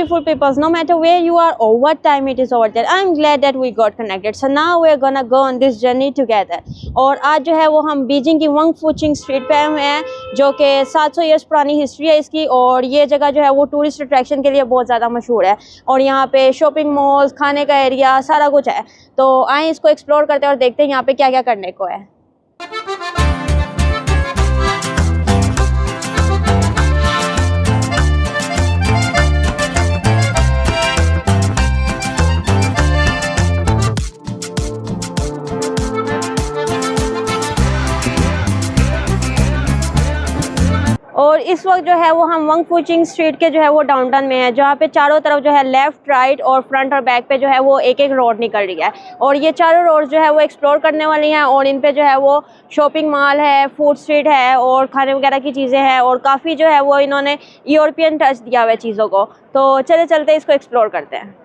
beautiful people, no matter where you are or what time it is over there. I'm glad that we got connected. So now we're gonna go on this journey together. और आज जो है वो हम Beijing की वंग फूचिंग street पे हुए हैं, जो कि 700 ईयर्स पुरानी हिस्ट्री है इसकी। और ये जगह जो है वो टूरिस्ट अट्रैक्शन के लिए बहुत ज़्यादा मशहूर है। और यहाँ पे शॉपिंग मॉल्स, खाने का एरिया, सारा कुछ है। तो आए इसको एक्सप्लोर करते हैं और देखते हैं यहाँ पे क्या क्या करने को है। और इस वक्त जो है वो हम वंग फूचिंग स्ट्रीट के जो है वो डाउनटाउन में है, जहाँ पे चारों तरफ जो है लेफ्ट, राइट और फ्रंट और बैक पे जो है वो एक एक रोड निकल रही है। और ये चारों रोड जो है वो एक्सप्लोर करने वाली हैं। और इन पे जो है वो शॉपिंग मॉल है, फूड स्ट्रीट है और खाने वगैरह की चीज़ें हैं। और काफ़ी जो है वो इन्होंने यूरोपियन टच दिया हुआ है चीज़ों को। तो चले चलते इसको एक्सप्लोर करते हैं।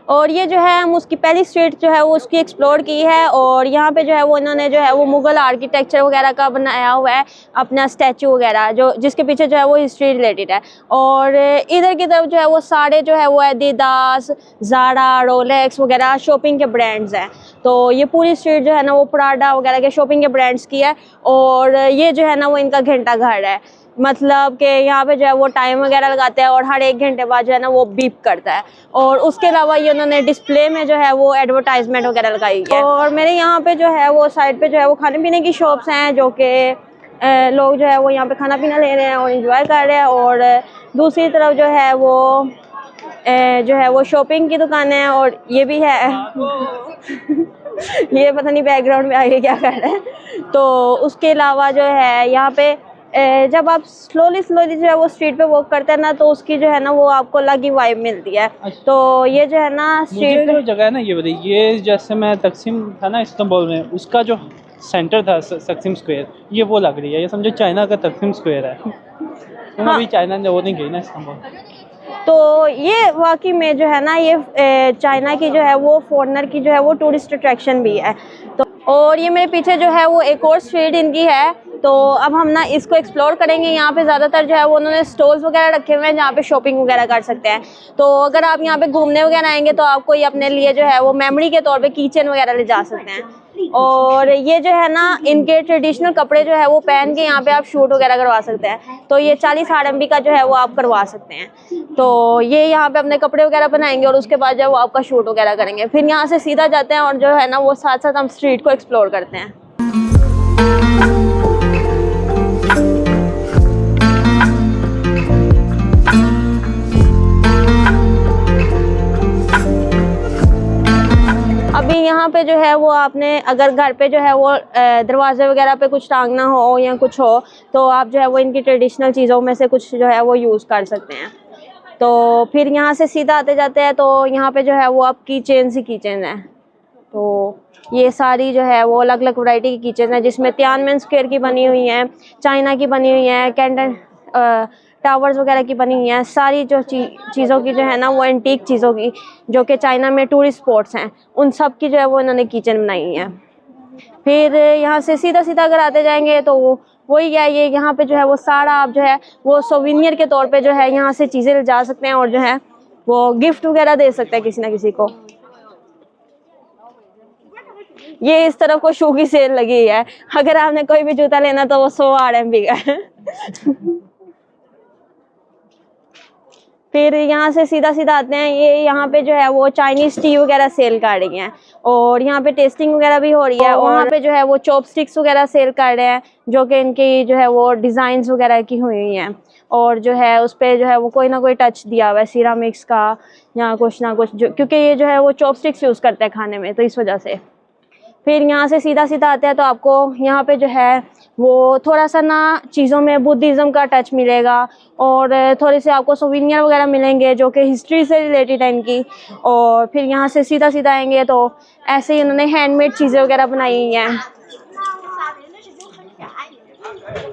और ये जो है हम उसकी पहली स्ट्रीट जो है वो उसकी एक्सप्लोर की है। और यहाँ पे जो है वो इन्होंने जो है वो मुग़ल आर्किटेक्चर वगैरह का बनाया हुआ है अपना स्टैचू वगैरह, जो जिसके पीछे जो है वो हिस्ट्री रिलेटेड है। और इधर की तरफ जो है वो सारे जो है वो एडिडास, ज़ारा, रोलेक्स वगैरह शॉपिंग के ब्रांड्स हैं। तो ये पूरी स्ट्रीट जो है ना वो प्राडा वगैरह के शॉपिंग के ब्रांड्स की है। और ये जो है ना वो इनका घंटा घर है, मतलब कि यहाँ पे जो है वो टाइम वगैरह लगाते हैं और हर 1 घंटे बाद जो है ना वो बीप करता है। और उसके अलावा ये उन्होंने डिस्प्ले में जो है वो एडवर्टाइजमेंट वगैरह लगाई है। और मेरे यहाँ पे जो है वो साइड पे जो है वो खाने पीने की शॉप्स हैं, जो कि लोग जो है वो यहाँ पे खाना पीना ले रहे हैं और इंजॉय कर रहे हैं। और दूसरी तरफ जो है वो शॉपिंग की दुकानें हैं। और ये भी है ये पता नहीं बैकग्राउंड में आगे क्या कर रहे हैं। तो उसके अलावा जो है यहाँ पे जब आप स्लोली जो है वो स्ट्रीट पे वॉक करते हैं ना, तो उसकी जो है ना वो आपको अलग ही वाइब मिलती है। तो ये जो है ना स्ट्रीट जो जगह है ना, ये बताइए, ये जैसे मैं तकसीम था ना इस्तांबुल में, उसका जो सेंटर था तकसीम स्क्वायर, ये वो लग रही है। ये समझो चाइना का तकसीम स्क्वायर है। तुम अभी चाइना ने वो नहीं गई ना इस्तांबुल। तो ये वाकई में जो है ना ये चाइना की जो है वो फॉरेनर की जो है वो टूरिस्ट अट्रैक्शन भी है। तो और ये मेरे पीछे जो है वो एक और स्ट्रीट इनकी है। तो अब हम ना इसको एक्सप्लोर करेंगे। यहाँ पे ज़्यादातर जो है वो उन्होंने स्टॉल्स वगैरह रखे हुए हैं जहाँ पे शॉपिंग वगैरह कर सकते हैं। तो अगर आप यहाँ पे घूमने वगैरह आएंगे तो आपको ये अपने लिए जो है वो मेमोरी के तौर पे कीचेन वगैरह ले जा सकते हैं। और ये जो है ना इनके ट्रेडिशनल कपड़े जो है वो पहन के यहाँ पे आप शूट वगैरह करवा सकते हैं। तो ये 40 RMB का जो है वो आप करवा सकते हैं। तो ये यहाँ पे अपने कपड़े वगैरह बनाएंगे और उसके बाद जो है वो आपका शूट वगैरह करेंगे। फिर यहाँ से सीधा जाते हैं और जो है ना वो साथ साथ हम स्ट्रीट को एक्सप्लोर करते हैं। अभी यहाँ पे जो है वो आपने अगर घर पे जो है वो दरवाजे वगैरह पे कुछ टांगना हो या कुछ हो, तो आप जो है वो इनकी ट्रेडिशनल चीज़ों में से कुछ जो है वो यूज़ कर सकते हैं। तो फिर यहाँ से सीधा आते जाते हैं तो यहाँ पे जो है वो आप कीचेन है। तो ये सारी जो है वो अलग अलग वैरायटी की कीचेन है, जिसमें तियानमेन स्क्वायर की बनी हुई हैं, चाइना की बनी हुई हैं, कैंडन टावर्स वगैरह की बनी हुई हैं। सारी जो चीज़ों की जो है ना वो एंटीक चीज़ों की, जो कि चाइना में टूरिस्ट स्पॉट्स हैं, उन सब की जो है वो इन्होंने किचन बनाई हुई है। फिर यहाँ से सीधा अगर आते जाएंगे तो वही है, ये यहाँ पे जो है वो सारा आप जो है वो सोविनियर के तौर पे जो है यहाँ से चीज़ें ले जा सकते हैं और जो है वो गिफ्ट वगैरह दे सकते हैं किसी ना किसी को। ये इस तरफ को शू की सेल लगी है, अगर आपने कोई भी जूता लेना तो वो 100 RMB का है। फिर यहाँ से सीधा आते हैं, ये यहाँ पे जो है वो चाइनीज़ टी वगैरह सेल कर रही हैं और यहाँ पे टेस्टिंग वगैरह भी हो रही है। और वहाँ पे जो है वो चॉपस्टिक्स वगैरह सेल कर रहे हैं, जो कि इनकी जो है वो डिज़ाइंस वगैरह की हुई हैं। और जो है उस पर जो है वो कोई ना कोई टच दिया हुआ है सिरामिक्स का या कुछ ना कुछ, जो क्योंकि ये जो है वो चॉपस्टिक्स यूज़ करते हैं खाने में, तो इस वजह से। फिर यहाँ से सीधा आते हैं तो आपको यहाँ पे जो है वो थोड़ा सा ना चीज़ों में बुद्धिज़्म का टच मिलेगा और थोड़े से आपको सोविनियर वगैरह मिलेंगे जो कि हिस्ट्री से रिलेटेड है इनकी। और फिर यहाँ से सीधा आएंगे तो ऐसे ही उन्होंने हैंडमेड चीज़ें वगैरह बनाई हुई हैं।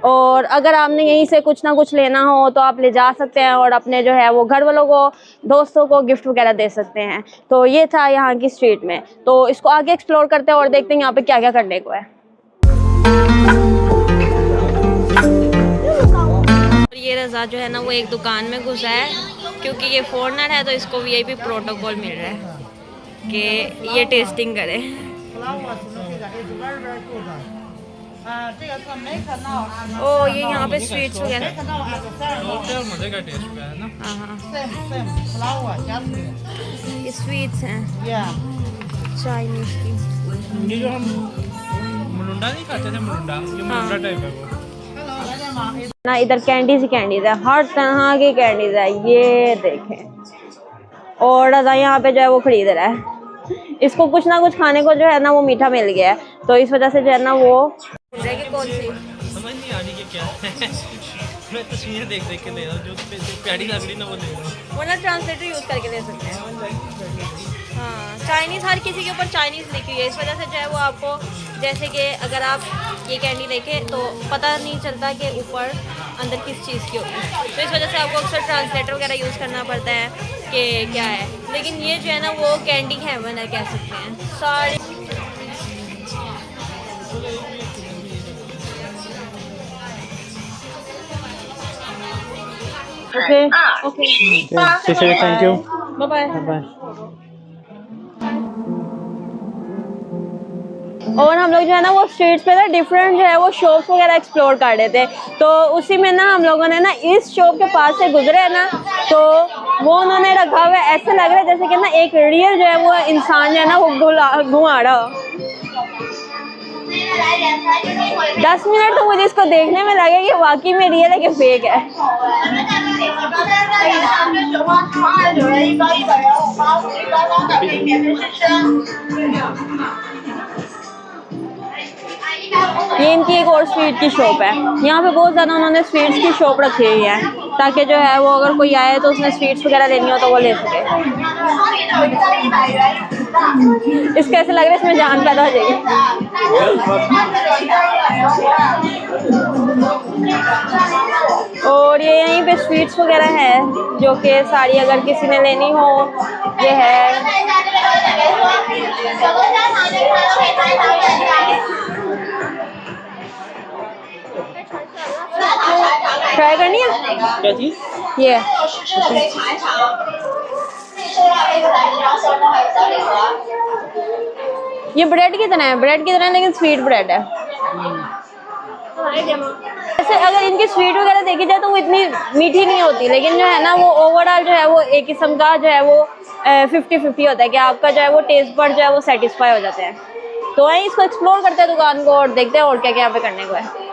और अगर आपने यहीं से कुछ ना कुछ लेना हो तो आप ले जा सकते हैं और अपने जो है वो घर वालों को, दोस्तों को गिफ्ट वगैरह दे सकते हैं। तो ये था यहाँ की स्ट्रीट में। तो इसको आगे एक्सप्लोर करते हैं और देखते हैं यहाँ पे क्या क्या करने को है। ये रज़ा जो है ना वो एक दुकान में घुसा है, क्योंकि ये फॉरनर है तो इसको वीआईपी प्रोटोकॉल मिल रहा है कि ये टेस्टिंग करे। ओ ये यहाँ पे स्वीट्स वगैरह, ये स्वीट्स हैं चाइनीज की। ये जो हम मुरुंडा नहीं खाते थे, मुरुंडा, ये मुरुंडा टाइप है वो ना। इधर कैंडीज ही कैंडीज है, हर तरह की कैंडीज है, ये देखें। और रज़ा यहाँ पे जो है वो खरीद रहा है, इसको कुछ ना कुछ खाने को जो है ना वो मीठा मिल गया है, तो इस वजह से जो है ना वो कौन सी समझ नहीं आ रही कि क्या है। मैं तस्वीरें देख देख के ले रहा हूँ, जो प्यारी लग रही ना वो ले रहा हूँ, वरना ट्रांसलेटर यूज़ करके ले सकते हैं। हाँ, चाइनीज़ हर किसी के ऊपर चाइनीज़ लिखी हुई है, इस वजह से जो है वो आपको, जैसे कि अगर आप ये कैंडी देखें तो पता नहीं चलता कि ऊपर अंदर किस चीज़ की होगी, तो इस वजह से आपको अक्सर ट्रांसलेटर वगैरह यूज़ करना पड़ता है कि क्या है। लेकिन ये जो है ना वो कैंडी हेवन है, कह सकते हैं सारी। Okay okay, thank you, bye bye. Bye. और हम लोग जो है ना वो स्ट्रीट्स पे ना डिफरेंट जो है वो शॉप्स वगैरह एक्सप्लोर कर रहे थे, तो उसी में ना हम लोगों ने ना इस शॉप के पास से गुजरे है ना, तो वो उन्होंने रखा हुआ है, ऐसे लग रहा है जैसे कि ना एक रियल जो है वो इंसान जो है ना वो घुमा रहा हो। 10 मिनट तो मुझे इसको देखने में लगे कि वाकई में रियल है कि फेक है। ये इनकी एक और स्वीट की शॉप है, यहाँ पे बहुत ज़्यादा उन्होंने स्वीट्स की शॉप रखी हुई है, ताकि जो है वो अगर कोई आए तो उसने स्वीट्स वगैरह लेनी हो तो वो ले सके। इसका ऐसे लग रहा है इसमें जान पैदा हो जाएगी। और ये यहीं पे स्वीट्स वगैरह है, जो कि साड़ी अगर किसी ने लेनी हो ये है। ट्राई करनी है क्या चीज़? ये ब्रेड की तरह है, ब्रेड की तरह है लेकिन स्वीट ब्रेड है। ऐसे अगर इनकी स्वीट वगैरह देखी जाए तो वो इतनी मीठी नहीं होती, लेकिन जो है ना वो ओवरऑल जो है वो एक किस्म का जो है वो 50-50 होता है कि आपका जो है वो टेस्ट पर जो है वो सेटिस्फाई हो जाते हैं। तो वहीं इसको एक्सप्लोर करते हैं दुकान को और देखते हैं और क्या क्या यहाँ पे करने को है।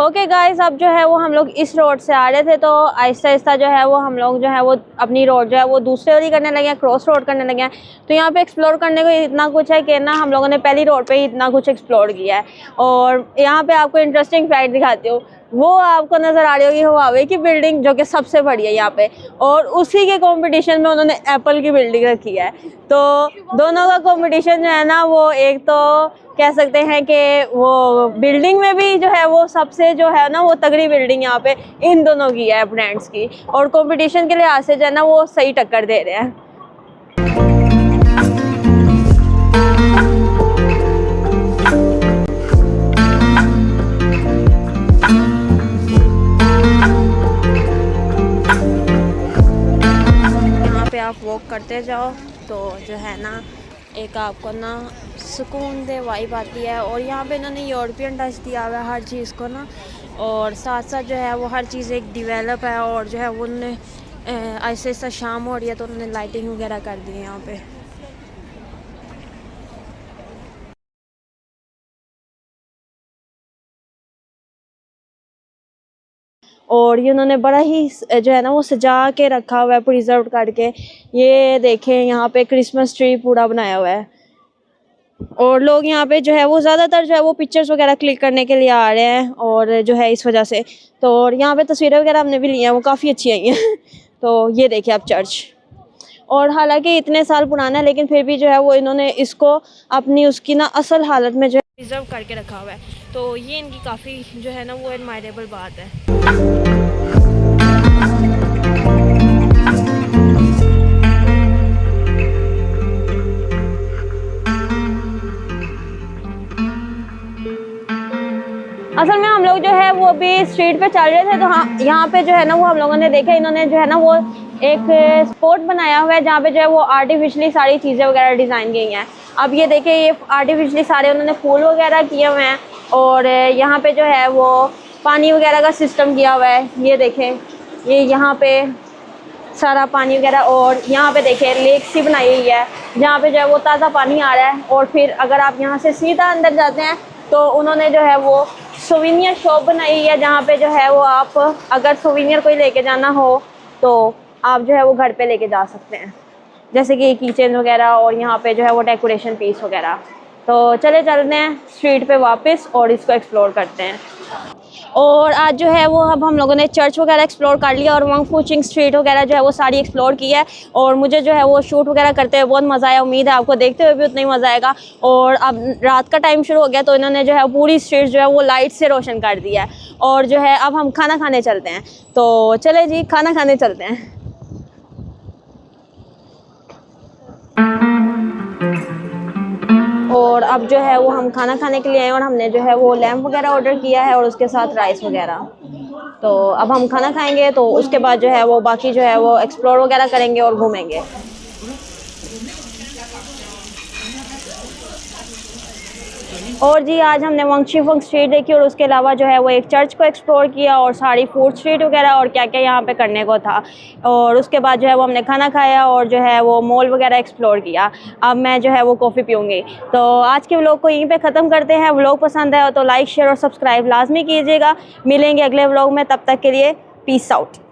ओके गाइस, अब जो है वो हम लोग इस रोड से आ रहे थे, तो आहिस्ता आहिस्ता जो है वो हम लोग जो है वो अपनी रोड जो है वो दूसरे वाली करने लगे हैं, क्रॉस रोड करने लगे हैं। तो यहाँ पे एक्सप्लोर करने को इतना कुछ है कि ना हम लोगों ने पहली रोड पे ही इतना कुछ एक्सप्लोर किया है। और यहाँ पे आपको इंटरेस्टिंग फैक्ट दिखाती हूँ, वो आपको नज़र आ रही होगी हुआवे की बिल्डिंग, जो कि सबसे बड़ी है यहाँ पे, और उसी के कंपटीशन में उन्होंने एप्पल की बिल्डिंग रखी है। तो दोनों का कंपटीशन जो है ना वो एक तो कह सकते हैं कि वो बिल्डिंग में भी जो है वो सबसे जो है ना वो तगड़ी बिल्डिंग यहाँ पे इन दोनों की है ब्रांड्स की, और कंपटीशन के लिहाज से जो है ना वो सही टक्कर दे रहे हैं। यहाँ पे आप वॉक करते जाओ तो जो है ना एक आपको ना सुकून दे वाइब आती है। और यहाँ पे इन्होंने यूरोपियन टच दिया हुआ है हर चीज़ को ना, और साथ साथ जो है वो हर चीज़ एक डेवलप है। और जो है वो उन्होंने ऐसे ऐसा शाम हो रही है तो उन्होंने लाइटिंग वगैरह कर दी है यहाँ पे। और ये उन्होंने बड़ा ही जो है ना वो सजा के रखा हुआ है, प्रिजर्व करके। ये देखें यहाँ पे क्रिसमस ट्री पूरा बनाया हुआ है, और लोग यहाँ पे जो है वो ज़्यादातर जो है वो पिक्चर्स वगैरह क्लिक करने के लिए आ रहे हैं, और जो है इस वजह से। तो और यहाँ पे तस्वीरें वगैरह हमने भी ली हैं, वो काफ़ी अच्छी आई हैं। तो ये देखिए आप चर्च, और हालांकि इतने साल पुराना है लेकिन फिर भी जो है वो इन्होंने इसको अपनी उसकी ना असल हालत में जो है प्रिजर्व करके रखा हुआ है। तो ये इनकी काफ़ी जो है ना वो एडमायरेबल बात है। असल में हम लोग जो है वो अभी स्ट्रीट पे चल रहे थे, तो हाँ यहाँ पे जो है ना वो हम लोगों ने देखा, इन्होंने जो है ना वो एक स्पॉट बनाया हुआ है जहाँ पे जो है वो आर्टिफिशियली सारी चीज़ें वगैरह डिज़ाइन की हैं। अब ये देखिए, ये आर्टिफिशियली सारे उन्होंने फूल वगैरह किए हुए हैं और यहाँ पे जो है वो पानी वगैरह का सिस्टम किया हुआ है। ये देखें, ये यहाँ पे सारा पानी वगैरह, और यहाँ पे देखें लेक सी बनाई हुई है जहाँ पे जो है वो ताज़ा पानी आ रहा है। और फिर अगर आप यहाँ से सीधा अंदर जाते हैं तो उन्होंने जो है वो सोविनियर शॉप बनाई हुई है जहाँ पे जो है वो आप अगर सोविनियर कोई लेके जाना हो तो आप जो है वो घर पे लेके जा सकते हैं, जैसे कि कीचेन वगैरह और यहाँ पे जो है वो डेकोरेशन पीस वगैरह। तो चले चलते हैं स्ट्रीट पे वापस और इसको एक्सप्लोर करते हैं। और आज जो है वो अब हम लोगों ने चर्च वगैरह एक्सप्लोर कर लिया और वंग फू चिंग स्ट्रीट वगैरह जो है वो सारी एक्सप्लोर की है। और मुझे जो है वो शूट वगैरह करते हुए बहुत मज़ा आया, उम्मीद है आपको देखते हुए भी उतना ही मज़ा आएगा। और अब रात का टाइम शुरू हो गया तो इन्होंने जो है पूरी स्ट्रीट जो है वो लाइट से रोशन कर दिया है। और जो है अब हम खाना खाने चलते हैं, तो चले जी खाना खाने चलते हैं। और अब जो है वो हम खाना खाने के लिए आए और हमने जो है वो लैम्प वगैरह ऑर्डर किया है और उसके साथ राइस वगैरह। तो अब हम खाना खाएंगे तो उसके बाद जो है वो बाकी जो है वो एक्सप्लोर वगैरह करेंगे और घूमेंगे। और जी आज हमने वंग शी फंग स्ट्रीट देखी और उसके अलावा जो है वो एक चर्च को एक्सप्लोर किया और सारी फूड स्ट्रीट वगैरह और क्या क्या यहाँ पे करने को था। और उसके बाद जो है वो हमने खाना खाया और जो है वो मॉल वगैरह एक्सप्लोर किया। अब मैं जो है वो कॉफ़ी पीऊँगी। तो आज के व्लॉग को यहीं पे ख़त्म करते हैं। व्लॉग पसंद आया तो लाइक शेयर और सब्सक्राइब लाजमी कीजिएगा। मिलेंगे अगले व्लॉग में, तब तक के लिए पीस आउट।